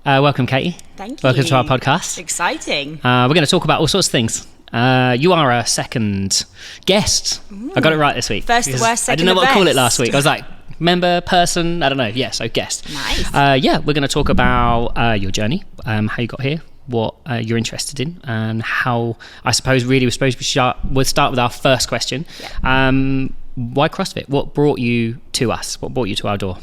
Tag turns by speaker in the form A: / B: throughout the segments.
A: Welcome, Katie.
B: Thank you.
A: Welcome to our podcast.
B: Exciting.
A: We're going to talk about all sorts of things. You are a second guest.
B: Ooh.
A: I got it right this week.
B: First the worst, second
A: I didn't know
B: the
A: what to call it
B: best.
A: last week. I was like, member, person, I don't know. Yeah, so guest.
B: Nice.
A: We're going to talk about your journey, how you got here, what you're interested in, and how, I suppose, really we're supposed to we'll start with our first question.
B: Yeah.
A: Why CrossFit? What brought you to us? What brought you to our door?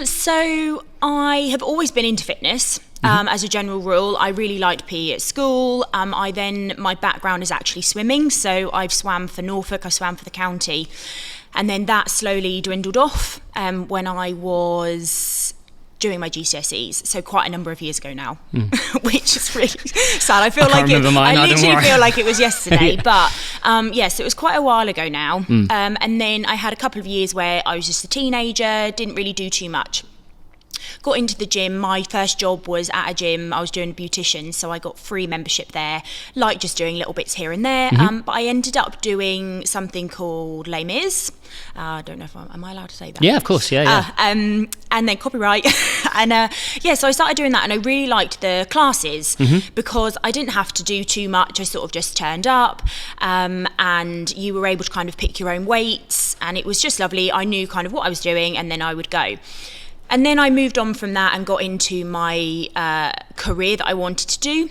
B: So I have always been into fitness. As a general rule, I really liked PE at school. My background is actually swimming, so I've swam for Norfolk, I swam for the county, and then that slowly dwindled off when I was doing my GCSEs, so quite a number of years ago now, which is really sad. I literally feel like it was yesterday, yeah. But yes, it was quite a while ago now. And then I had a couple of years where I was just a teenager, didn't really do too much. Got into the gym. My first job was at a gym. I was doing a beautician, so I got free membership there, like just doing little bits here and there. But I ended up doing something called Les Mis. I don't know if am I allowed to say that?
A: Yeah, of course. Yeah.
B: And then copyright. And so I started doing that, and I really liked the classes because I didn't have to do too much. I sort of just turned up, and you were able to kind of pick your own weights, and it was just lovely. I knew kind of what I was doing, and then I would go. And then I moved on from that and got into my career that I wanted to do.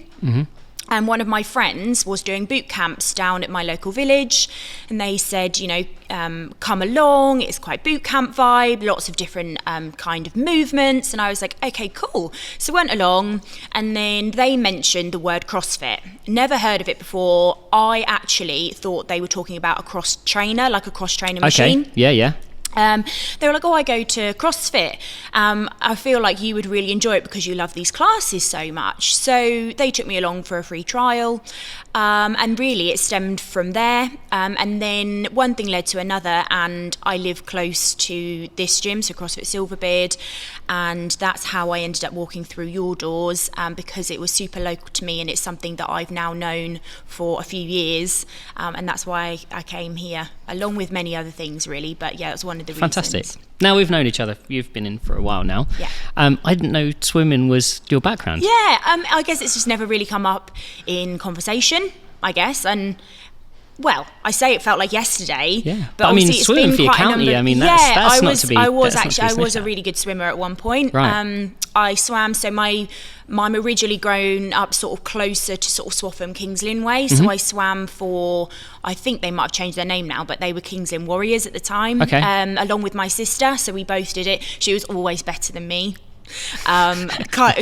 B: And one of my friends was doing boot camps down at my local village. And they said, come along. It's quite boot camp vibe, lots of different kind of movements. And I was like, okay, cool. So went along, and then they mentioned the word CrossFit. Never heard of it before. I actually thought they were talking about a cross trainer, like a cross trainer machine.
A: Okay, yeah.
B: They were like, I go to CrossFit. I feel like you would really enjoy it because you love these classes so much. So they took me along for a free trial. And really it stemmed from there. And then one thing led to another, and I live close to this gym, so CrossFit Silverbeard. And that's how I ended up walking through your doors, because it was super local to me, and it's something that I've now known for a few years. And that's why I came here, along with many other things really. But yeah, it was one of the
A: Fantastic.
B: reasons.
A: Now we've known each other. You've been in for a while now.
B: Yeah.
A: I didn't know swimming was your background.
B: Yeah. I guess it's just never really come up in conversation, I guess. And well, I say it felt like yesterday.
A: Yeah.
B: But
A: I mean,
B: it's
A: swimming
B: been
A: for your
B: quite a
A: county,
B: number.
A: I mean, that's not to be.
B: I was
A: sniffed
B: a
A: at.
B: really good swimmer at one point.
A: Right.
B: I swam. So I'm originally grown up sort of closer to sort of Swaffham, Kings Lynn way. So I swam for, I think they might have changed their name now, but they were Kings Lynn Warriors at the time.
A: Okay.
B: Along with my sister. So we both did it. She was always better than me.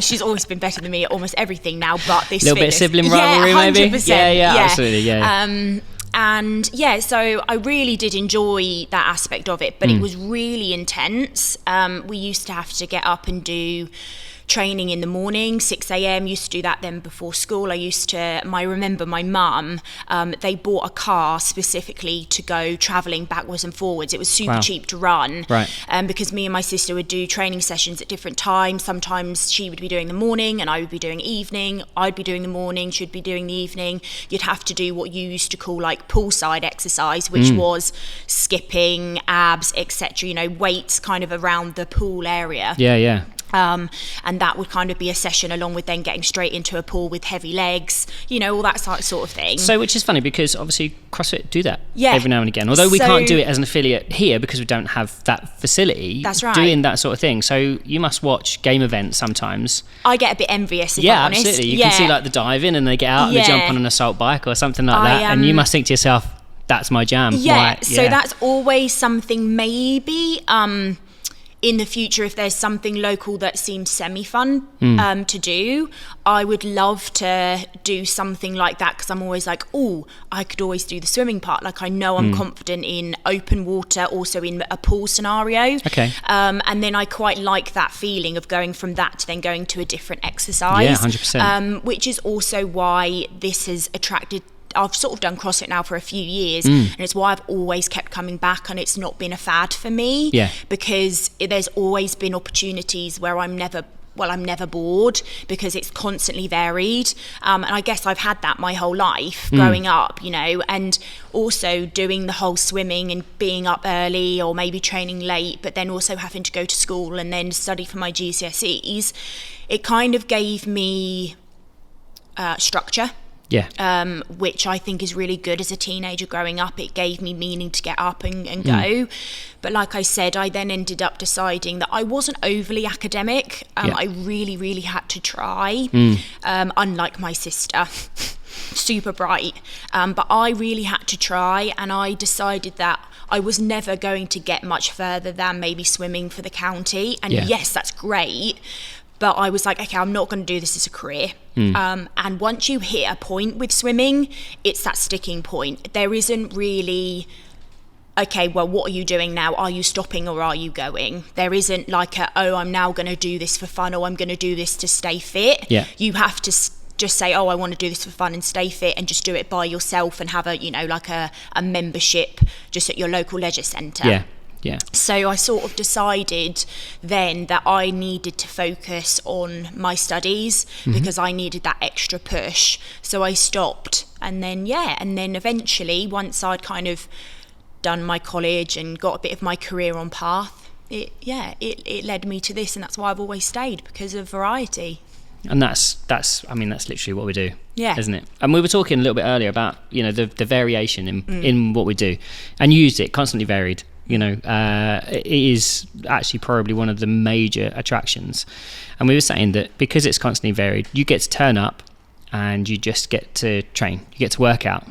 B: She's always been better than me at almost everything now, but this
A: little bit of sibling rivalry, maybe.
B: 100%,
A: Yeah, absolutely. Yeah.
B: And yeah, so I really did enjoy that aspect of it, but it was really intense. We used to have to get up and do training in the morning, 6 a.m. Used to do that then before school. I remember my mum, they bought a car specifically to go travelling backwards and forwards. It was super cheap to run.
A: Right.
B: Because me and my sister would do training sessions at different times. Sometimes she would be doing the morning and I would be doing evening. I'd be doing the morning, she'd be doing the evening. You'd have to do what you used to call like poolside exercise, which was skipping, abs, etc. Weights kind of around the pool area.
A: Yeah.
B: And that would kind of be a session along with then getting straight into a pool with heavy legs, all that sort of thing.
A: So, which is funny because obviously CrossFit do that every now and again. Although we can't do it as an affiliate here because we don't have that facility.
B: That's right.
A: Doing that sort of thing. So you must watch game events sometimes.
B: I get a bit envious if I'm honest.
A: Yeah, absolutely. You can see like the diving and they get out and they jump on an assault bike or something like that. And you must think to yourself, that's my jam.
B: Yeah, so that's always something maybe... in the future, if there's something local that seems semi-fun to do, I would love to do something like that, because I'm always like, I could always do the swimming part. Like I know I'm confident in open water, also in a pool scenario.
A: Okay.
B: And then I quite like that feeling of going from that to then going to a different exercise.
A: Yeah, 100%.
B: Which is also why this has attracted... I've sort of done CrossFit now for a few years, and it's why I've always kept coming back, and it's not been a fad for me, because there's always been opportunities where I'm never I'm never bored because it's constantly varied. And I guess I've had that my whole life growing up, you know, and also doing the whole swimming and being up early or maybe training late, but then also having to go to school and then study for my GCSEs. It kind of gave me structure.
A: Yeah.
B: Which I think is really good as a teenager growing up. It gave me meaning to get up and go. But like I said, I then ended up deciding that I wasn't overly academic. I really, really had to try, unlike my sister. Super bright. But I really had to try, and I decided that I was never going to get much further than maybe swimming for the county. And yes, that's great. But I was like, okay, I'm not going to do this as a career. And once you hit a point with swimming, it's that sticking point. There isn't really, okay, well, what are you doing now? Are you stopping or are you going? There isn't like I'm now going to do this for fun, or I'm going to do this to stay fit. Yeah. You have to just say, I want to do this for fun and stay fit, and just do it by yourself and have a membership just at your local leisure centre.
A: Yeah. Yeah.
B: So I sort of decided then that I needed to focus on my studies because I needed that extra push. So I stopped, and then eventually, once I'd kind of done my college and got a bit of my career on path, it led me to this, and that's why I've always stayed, because of variety.
A: And that's literally what we do, isn't it? And we were talking a little bit earlier about, you know, the variation in what we do, and you used it constantly varied. You know, it is actually probably one of the major attractions. And we were saying that because it's constantly varied, you get to turn up and you just get to train. You get to work out.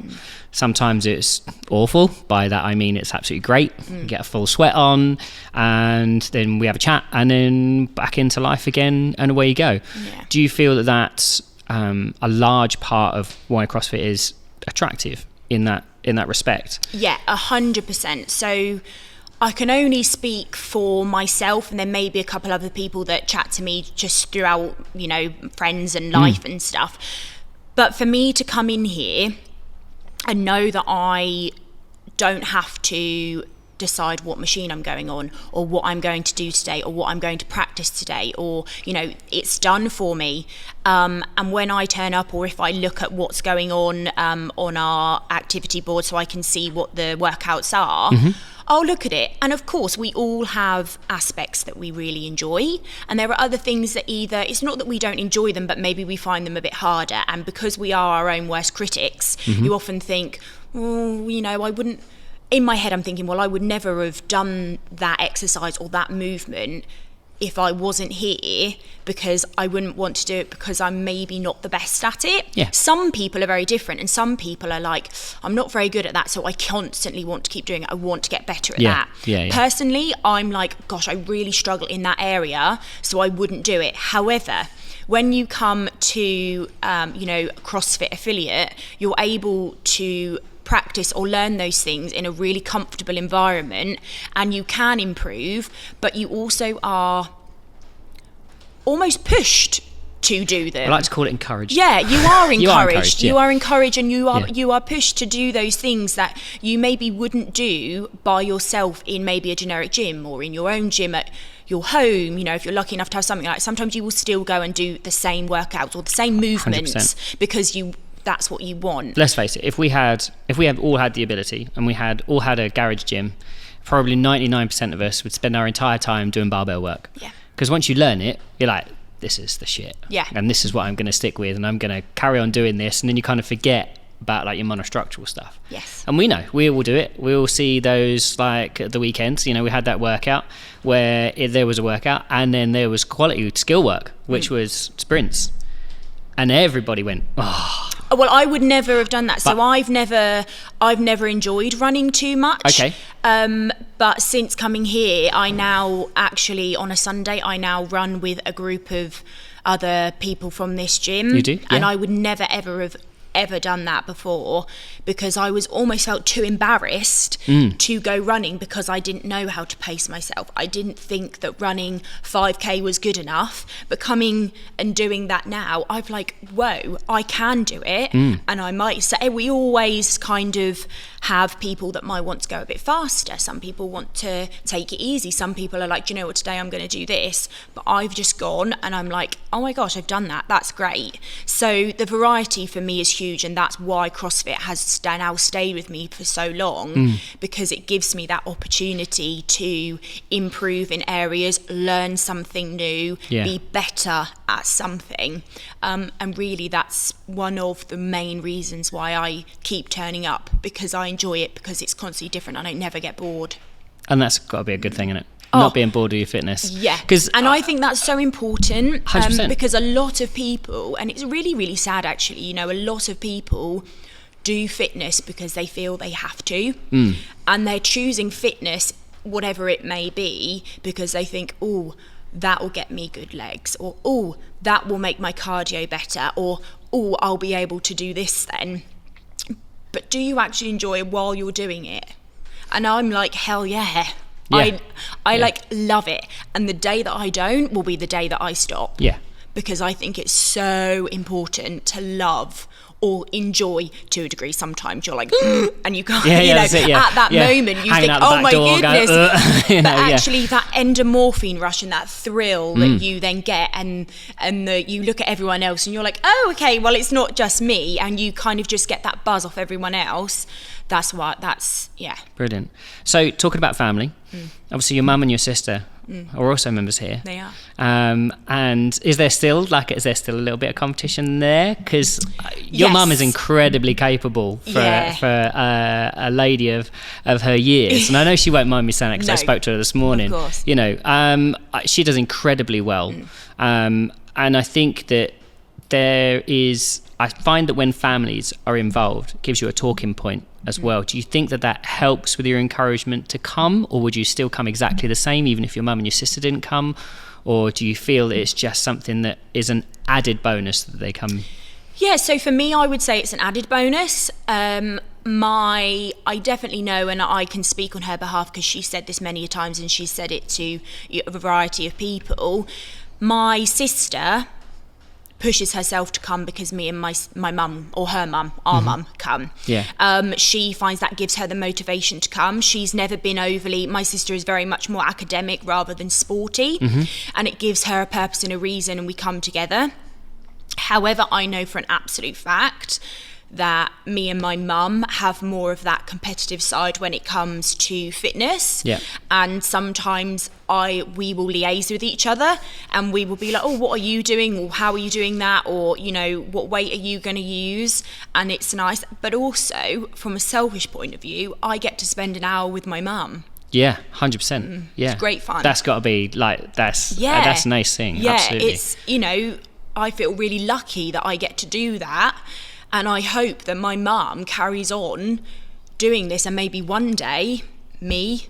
A: Sometimes it's awful. By that I mean it's absolutely great. You get a full sweat on, and then we have a chat, and then back into life again, and away you go. Yeah. Do you feel that that's a large part of why CrossFit is attractive in that respect? Yeah,
B: 100%. So I can only speak for myself, and then maybe a couple other people that chat to me just throughout, you know, friends and life and stuff. But for me to come in here and know that I don't have to decide what machine I'm going on, or what I'm going to do today, or what I'm going to practice today, or, you know, it's done for me. And when I turn up, or if I look at what's going on our activity board so I can see what the workouts are, I'll look at it. And of course, we all have aspects that we really enjoy. And there are other things that either, it's not that we don't enjoy them, but maybe we find them a bit harder. And because we are our own worst critics, you often think, oh, you know, I wouldn't, in my head I'm thinking, well, I would never have done that exercise or that movement if I wasn't here, because I wouldn't want to do it because I'm maybe not the best at it.
A: Yeah.
B: Some people are very different, and some people are like, I'm not very good at that, so I constantly want to keep doing it. I want to get better at that.
A: Yeah.
B: Personally, I'm like, gosh, I really struggle in that area, so I wouldn't do it. However, when you come to, CrossFit affiliate, you're able to practice or learn those things in a really comfortable environment, and you can improve, but you also are almost pushed to do them.
A: I like to call it encouraged.
B: Yeah, you are encouraged.
A: You
B: are encouraged, and you are pushed to do those things that you maybe wouldn't do by yourself in maybe a generic gym, or in your own gym at your home. You know, if you're lucky enough to have something like, sometimes you will still go and do the same workouts or the same movements
A: 100%.
B: Because that's what you want.
A: Let's face it, if we all had the ability, and we all had a garage gym, probably 99% of us would spend our entire time doing barbell work.
B: Yeah.
A: Because once you learn it, you're like, this is the shit.
B: Yeah.
A: And this is what I'm going to stick with, and I'm going to carry on doing this, and then you kind of forget about like your monostructural stuff.
B: Yes.
A: And we know, we all do it. We all see those like at the weekends, you know, we had that workout where there was a workout, and then there was quality skill work, which was sprints. And everybody went, oh.
B: Well, I would never have done that. So I've never enjoyed running too much.
A: Okay.
B: But since coming here, I now actually, on a Sunday, I now run with a group of other people from this gym.
A: You do? Yeah.
B: And I would never ever have ever done that before, because I was almost felt too embarrassed to go running because I didn't know how to pace myself. I didn't think that running 5k was good enough, but coming and doing that now, I'm like, whoa, I can do it. And I might say, we always kind of have people that might want to go a bit faster. Some people want to take it easy. Some people are like, do you know what, today I'm going to do this. But I've just gone and I'm like, oh my gosh, I've done that. That's great. So the variety for me is huge, and that's why CrossFit has now stayed with me for so long, because it gives me that opportunity to improve in areas, learn something new, be better at something. And really that's one of the main reasons why I keep turning up, because I enjoy it, because it's constantly different and I never get bored.
A: And that's got to be a good thing, isn't it? Not being bored of your fitness.
B: Yeah. And I think that's so important, because a lot of people, and it's really, really sad actually, you know, a lot of people do fitness because they feel they have to, and they're choosing fitness, whatever it may be, because they think, oh, that will get me good legs, or oh, that will make my cardio better, or oh, I'll be able to do this then. But do you actually enjoy it while you're doing it? And I'm like, hell yeah. I like love it, and the day that I don't will be the day that I stop, because I think it's so important to love or enjoy to a degree. Sometimes you're like and you can't, at that moment you think, oh my goodness, but actually that endorphin rush and that thrill that you then get, and you look at everyone else and you're like, oh okay, well it's not just me, and you kind of just get that buzz off everyone else. That's
A: brilliant. So talking about family, obviously your mum and your sister are also members here.
B: They are.
A: And is there still a little bit of competition there? Because your mum is incredibly capable for a lady of her years, and I know she won't mind me saying that because I spoke to her this morning.
B: Of course.
A: You know, she does incredibly well, and I think that I find that when families are involved, it gives you a talking point as well. Do you think that helps with your encouragement to come, or would you still come exactly the same even if your mum and your sister didn't come? Or do you feel that it's just something that is an added bonus that they come?
B: Yeah, so for me, I would say it's an added bonus. I definitely know, and I can speak on her behalf because she said this many times and she said it to a variety of people. My sister pushes herself to come because me and my mum, or her mum, our mum, come. She finds that gives her the motivation to come. She's never been my sister is very much more academic rather than sporty, and it gives her a purpose and a reason, and we come together. However, I know for an absolute fact that me and my mum have more of that competitive side when it comes to fitness. And sometimes we will liaise with each other, and we will be like, oh, what are you doing, or how are you doing that, or you know, what weight are you going to use? And it's nice, but also from a selfish point of view, I get to spend an hour with my mum.
A: 100%.
B: It's great fun.
A: That's got to be like, that's a nice thing. Absolutely.
B: It's, you know, I feel really lucky that I get to do that. And I hope that my mum carries on doing this, and maybe one day, me,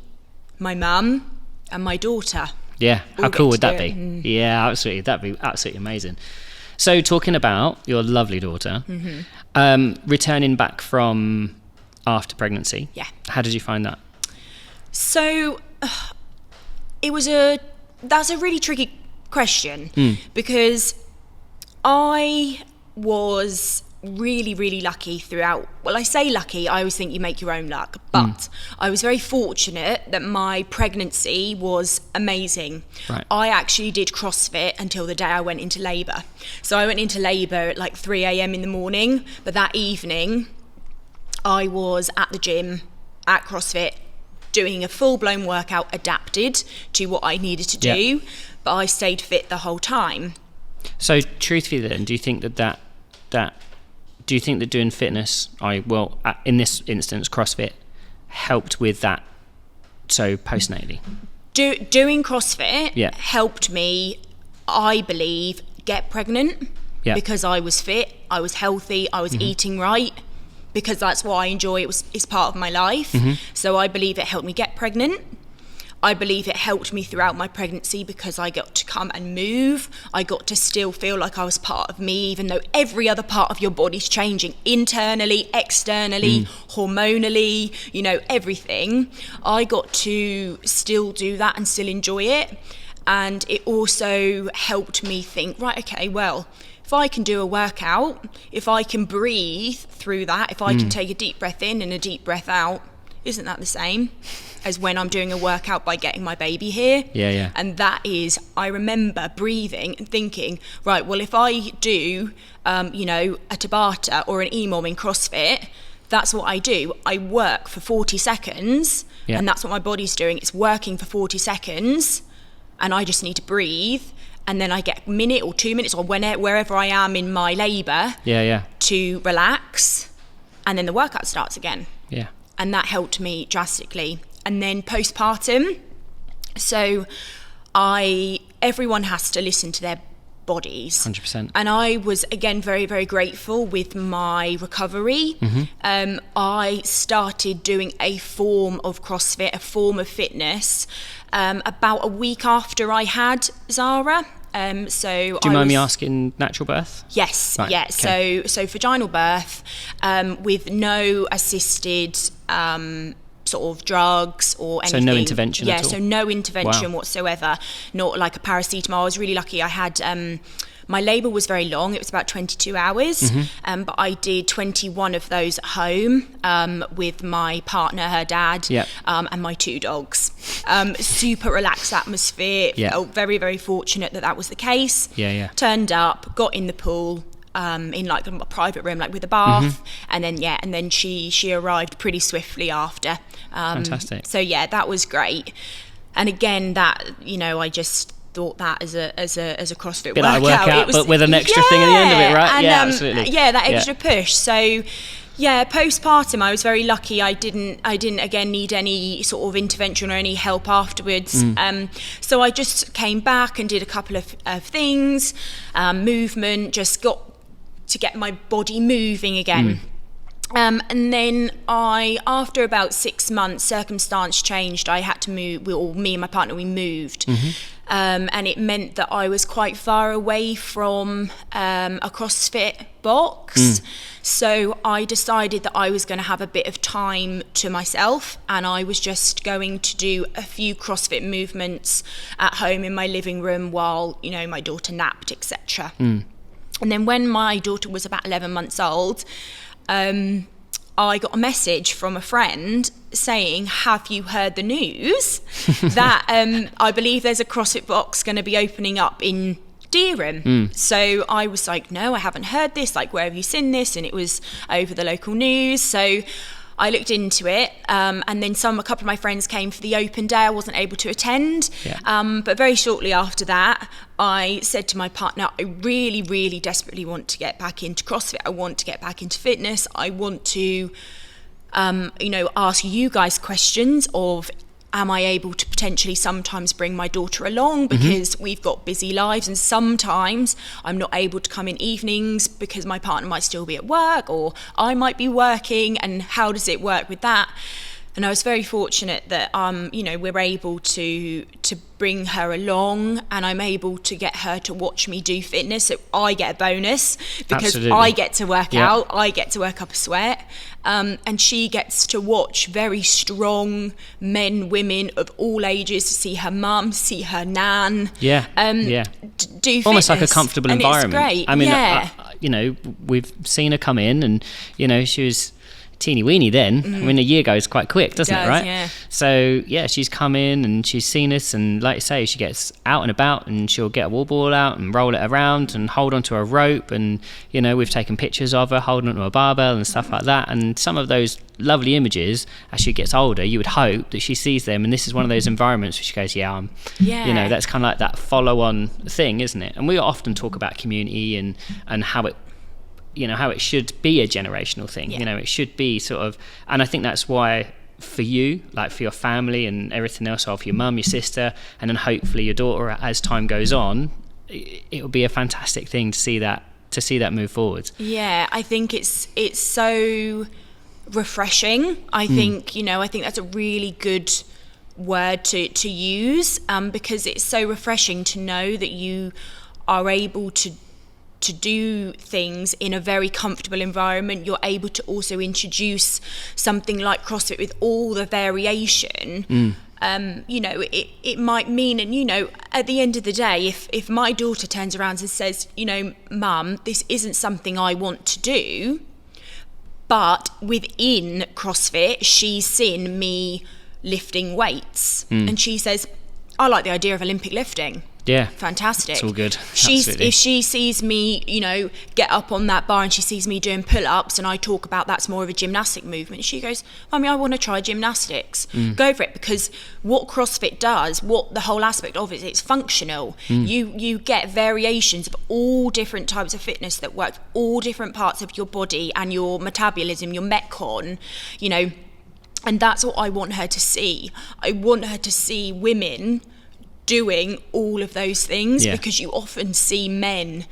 B: my mum, and my daughter.
A: Yeah, how cool would that be? Yeah, absolutely. That'd be absolutely amazing. So talking about your lovely daughter, returning back from after pregnancy, how did you find that? So that's a really tricky question, because I was really, really lucky throughout. Well, I say lucky, I always think you make your own luck, but I was very fortunate that my pregnancy was amazing. I actually did CrossFit until the day I went into labour. So I went into labour at like 3 a.m. in the morning, but that evening I was at the gym at CrossFit doing a full-blown workout adapted to what I needed to do, but I stayed fit the whole time. So truthfully then, do you think that do you think that doing fitness, in this instance, CrossFit, helped with that, so postnatally? Doing CrossFit helped me, I believe, get pregnant, because I was fit, I was healthy, I was eating right, because that's what I enjoy. It's part of my life. So I believe it helped me get pregnant.
B: I believe it helped me throughout my pregnancy because I got to come and move. I got to still feel like I was part of me, even though every other part of your body's changing internally, externally, hormonally, you know, everything. I got to still do that and still enjoy it. And it also helped me think, right, okay, well, if I can do a workout, if I can breathe through that, if I can take a deep breath in and a deep breath out, isn't that the same as when I'm doing a workout by getting my baby here?
A: Yeah.
B: And that is, I remember breathing and thinking, right, well, if I do, you know, a Tabata or an EMOM in CrossFit, that's what I do. I work for 40 seconds, and that's what my body's doing. It's working for 40 seconds, and I just need to breathe. And then I get a minute or 2 minutes or wherever I am in my labour to relax, and then the workout starts again.
A: Yeah.
B: And that helped me drastically. And then postpartum, so everyone has to listen to their bodies.
A: 100%.
B: And I was, again, very, very grateful with my recovery. I started doing a form of CrossFit, a form of fitness, about a week after I had Zara. So
A: do you mind me asking, natural birth?
B: Yes,
A: right,
B: yeah.
A: okay.
B: So vaginal birth, with no assisted sort of drugs or anything.
A: So no intervention at all?
B: Yeah, so no intervention whatsoever. Not like a paracetamol. I was really lucky. I had my labour was very long. It was about 22 hours, but I did 21 of those at home with my partner, her dad, and my 2 dogs. Super relaxed atmosphere. Felt very, very fortunate that was the case. Turned up, got in the pool, in like a private room, like with a bath, and then she arrived pretty swiftly after.
A: Fantastic.
B: So yeah, that was great. And again, that, you know, I just thought that as a CrossFit
A: workout. It was, but with an extra thing at the end of it, right?
B: And,
A: absolutely.
B: That extra push. So yeah, postpartum, I was very lucky. I didn't again need any sort of intervention or any help afterwards. So I just came back and did a couple of things, movement, just got to get my body moving again. And then after about 6 months, circumstance changed. I had to move, me and my partner, we moved. And it meant that I was quite far away from a CrossFit box. So I decided that I was going to have a bit of time to myself, and I was just going to do a few CrossFit movements at home in my living room while, you know, my daughter napped, etc. And then when my daughter was about 11 months old, I got a message from a friend saying, have you heard the news that I believe there's a CrossFit box going to be opening up in Dereham? So I was like, no, I haven't heard this. Like, where have you seen this? And it was over the local news. So I looked into it, and then a couple of my friends came for the open day. I wasn't able to attend, but very shortly after that, I said to my partner, I really, really desperately want to get back into CrossFit. I want to get back into fitness. I want to, ask you guys questions of, am I able to potentially sometimes bring my daughter along, because we've got busy lives, and sometimes I'm not able to come in evenings because my partner might still be at work or I might be working, and how does it work with that? And I was very fortunate that we're able to bring her along, and I'm able to get her to watch me do fitness. So I get a bonus because I get to work out, I get to work up a sweat, and she gets to watch very strong men, women of all ages, see her mum, see her nan, do fitness.
A: Almost like a comfortable environment.
B: It's great.
A: I mean, we've seen her come in, and she was teeny weeny then. I mean, a year goes quite quick, doesn't it, right?
B: Yeah.
A: So she's come in and she's seen us, and like you say, she gets out and about, and she'll get a wall ball out and roll it around and hold onto a rope, and we've taken pictures of her holding onto a barbell and stuff like that. And some of those lovely images, as she gets older, you would hope that she sees them, and this is one of those environments where she goes, that's kind of like that follow-on thing, isn't it? And we often talk about community and how it how it should be a generational thing. It should be sort of, and I think that's why for you, like for your family and everything else, or for your mum, your sister, and then hopefully your daughter, as time goes on, it will be a fantastic thing to see that move forward.
B: I think it's so refreshing. I think that's a really good word to use, because it's so refreshing to know that you are able to do things in a very comfortable environment. You're able to also introduce something like CrossFit with all the variation. You know, it might mean, and you know, at the end of the day, if my daughter turns around and says, you know, Mum, this isn't something I want to do, but within CrossFit she's seen me lifting weights, and she says, I like the idea of Olympic lifting.
A: Yeah,
B: fantastic.
A: It's all good.
B: If she sees me, you know, get up on that bar and she sees me doing pull-ups and I talk about that's more of a gymnastic movement, she goes, Mummy, I want to try gymnastics. Go for it, because what CrossFit does, what the whole aspect of it, it's functional. You get variations of all different types of fitness that work all different parts of your body and your metabolism, your metcon, you know, and that's what I want her to see. I want her to see women doing all of those things, because you often see men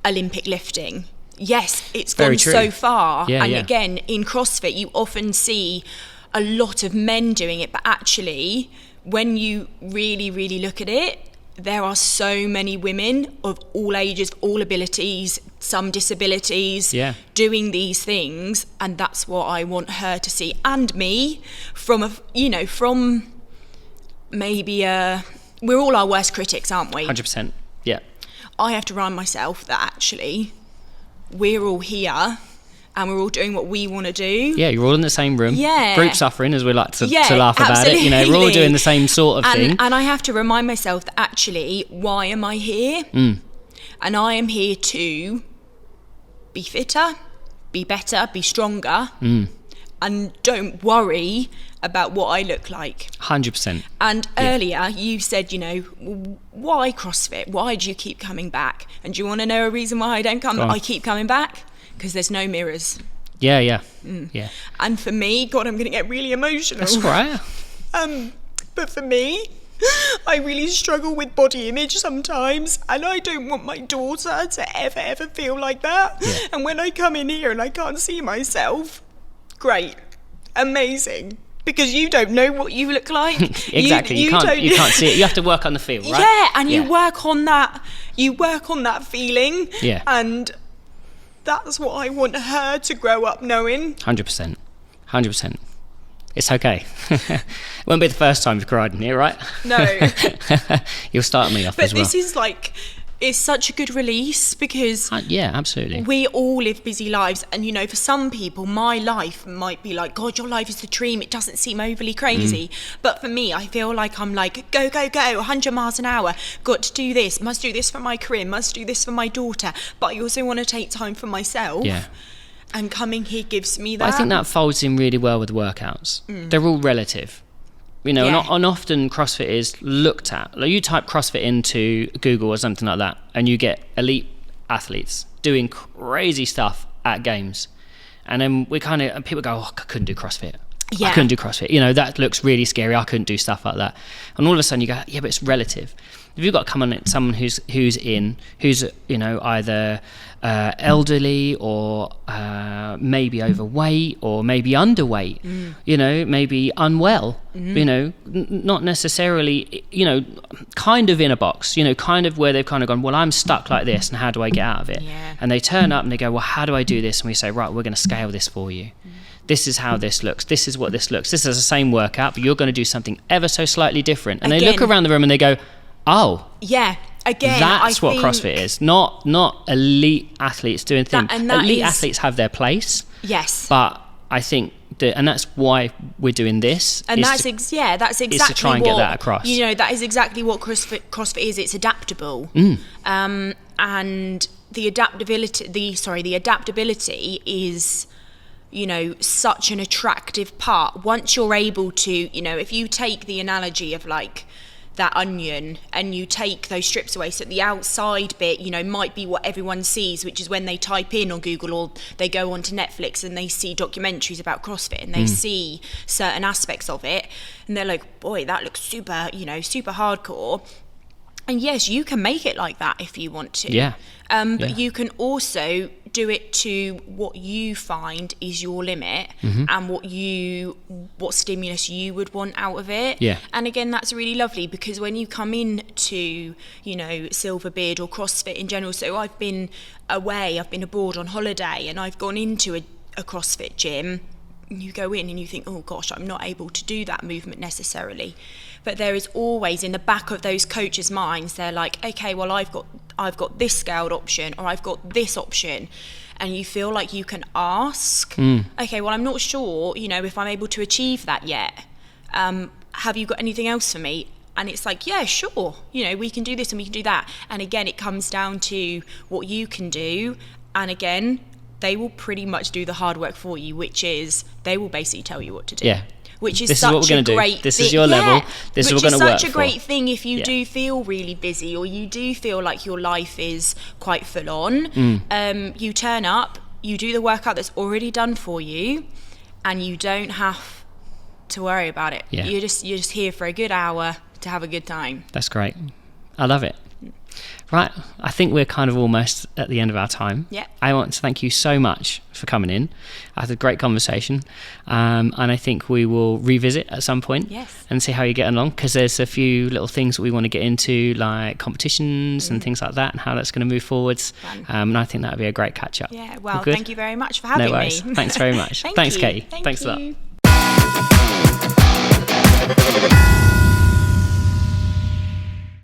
B: Olympic lifting. Yes, it's gone so far, and again in CrossFit you often see a lot of men doing it, but actually when you really look at it, there are so many women of all ages, all abilities, some disabilities, doing these things, and that's what I want her to see, and me, from maybe we're all our worst critics, aren't we?
A: 100%. Yeah.
B: I have to remind myself that actually we're all here and we're all doing what we want to do.
A: Yeah, you're all in the same room.
B: Yeah.
A: Group suffering, as we like to laugh about it. You know, we're all doing the same sort of thing.
B: And I have to remind myself that actually, why am I here? And I am here to be fitter, be better, be stronger. And don't worry about what I look like.
A: 100%.
B: And earlier you said, you know, why CrossFit? Why do you keep coming back? And do you want to know a reason why I keep coming back? Because there's no mirrors.
A: Yeah.
B: And for me, God, I'm going to get really emotional.
A: That's right.
B: But for me, I really struggle with body image sometimes, and I don't want my daughter to ever feel like that. And when I come in here and I can't see myself, great, amazing, because you don't know what you look like.
A: Exactly. You can't see it. You have to work on the feel, right?
B: Yeah, and you work on that feeling.
A: Yeah.
B: And that's what I want her to grow up knowing.
A: 100%. It's okay. It won't be the first time you've cried in here, right?
B: No.
A: You'll start me off
B: but
A: as well.
B: This is like, it's such a good release, because
A: yeah, absolutely,
B: we all live busy lives, and you know, for some people my life might be like, God, your life is the dream, it doesn't seem overly crazy. But for me, I feel like I'm like, go 100 miles an hour, got to do this, must do this for my career, must do this for my daughter, but I also want to take time for myself. And coming here gives me that.
A: But I think that folds in really well with workouts. They're all relative. You know, and often CrossFit is looked at. Like, you type CrossFit into Google or something like that, and you get elite athletes doing crazy stuff at games. And then people go, oh, I couldn't do CrossFit. I couldn't do CrossFit. You know, that looks really scary. I couldn't do stuff like that. And all of a sudden you go, yeah, but it's relative. If you've got to come on someone who's you know, either elderly or maybe overweight or maybe underweight, you know, maybe unwell, you know, not necessarily, you know, kind of in a box, you know, kind of where they've kind of gone, well, I'm stuck like this, and how do I get out of it? And they turn up and they go, well, how do I do this? And we say, right, we're going to scale this for you. This is how this looks. This is what this looks. This is the same workout, but you're going to do something ever so slightly different. And they look around the room and they go, oh, that's what CrossFit is. Not elite athletes doing things. Elite athletes have their place.
B: Yes.
A: But I think and that's why we're doing this.
B: And that's exactly
A: is to try and get that across.
B: You know, that is exactly what CrossFit is. It's adaptable. And the adaptability is, you know, such an attractive part. Once you're able to, you know, if you take the analogy of like that onion and you take those strips away, so the outside bit, you know, might be what everyone sees, which is when they type in on Google or they go onto Netflix and they see documentaries about CrossFit and they see certain aspects of it and they're like, boy, that looks super, you know, super hardcore. And yes, you can make it like that if you want to. But you can also do it to what you find is your limit and what stimulus you would want out of it.
A: Yeah.
B: And again, that's really lovely, because when you come in to, Silverbeard or CrossFit in general, so I've been away, I've been abroad on holiday, and I've gone into a CrossFit gym. You go in and you think, oh gosh, I'm not able to do that movement necessarily. But there is always in the back of those coaches' minds, they're like, okay, well, I've got this scaled option, or I've got this option. And you feel like you can ask, okay, well, I'm not sure, if I'm able to achieve that yet. Have you got anything else for me? And it's like, yeah, sure, we can do this and we can do that. And again, it comes down to what you can do. And again, they will pretty much do the hard work for you, which is they will basically tell you what to do.
A: Yeah.
B: Which is
A: this
B: such
A: is what we're going to
B: great
A: do. This is your level. This is what we're going to work for.
B: Which is such a great thing if you do feel really busy, or you do feel like your life is quite full on. You turn up, you do the workout that's already done for you, and you don't have to worry about it.
A: Yeah.
B: You're just here for a good hour to have a good time.
A: That's great. I love it. Right, I think we're kind of almost at the end of our time.
B: Yeah.
A: I want to thank you so much for coming in. I had a great conversation, and I think we will revisit at some point and see how you're getting along, because there's a few little things that we want to get into, like competitions and things like that, and how that's going to move forwards. And I think that would be a great catch up.
B: Yeah, well, thank you very much for having me.
A: No worries. Thanks very much. Thanks, Katie. Thanks a lot.